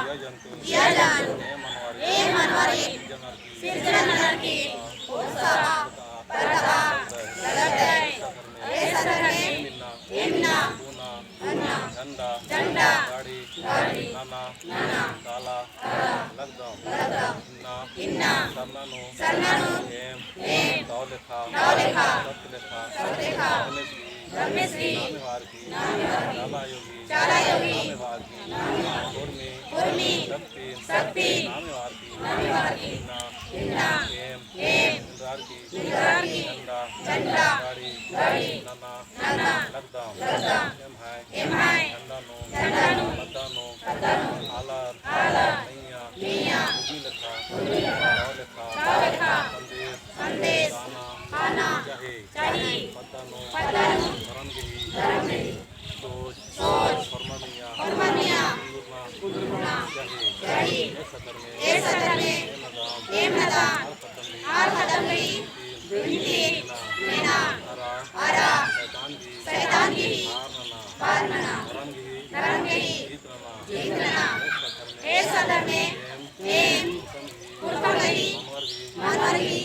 दिया जंतु ए मनवारी सिरजनर की उत्साह बरका लगदै ए सदर में इमना अन्ना झंडा गाड़ी नाना ताला लगदम इन्ना सरनानु एम दौलेखा सतलेखा रमेश्री चाला योगी कुर्मी शक्ति इन्ना एम झंडा गाड़ी नाना लगदम एम है झंडानु आलर मियां दौलेखा संदेश खाना चाही पतनु धरमगिरी सोच फरमानिया चाही ए सदर में एम नदाम आर खदमरी बिनती मीना आरा शैतान की हारना धरमगिरी जीतना ए सदर में एम कुरकमरी मनवरी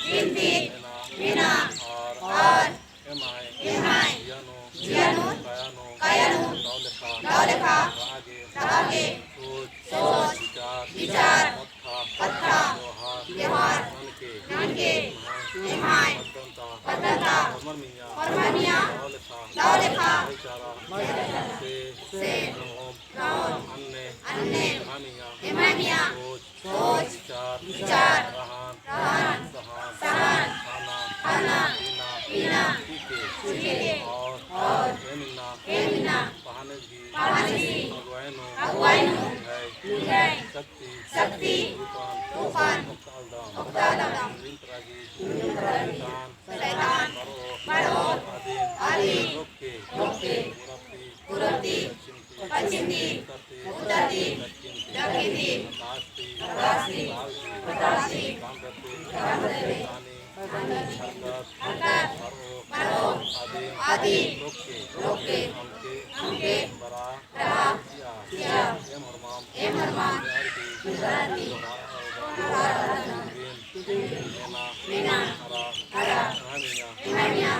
बिनती मीना और एमाय जियानु कायानु दौलेखा आगे सोच विचार कथा व्यवहार नानके एमाय पद्धता फरमानिया दौलेखा से अन्ने एमानिया सोच विचार रहन सहन खाना पीना और एमिना पहानगी अगवाइनु है शक्ति तूफान मुक्तालम शैतान मरो आदि रोके पुरब्दी पश्चिमी उत्तरी दक्षिणी बतासी आदि रोके हमके एम हरमान मीना हरा एमानिया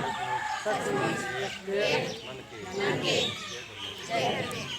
सचमुच मनके जय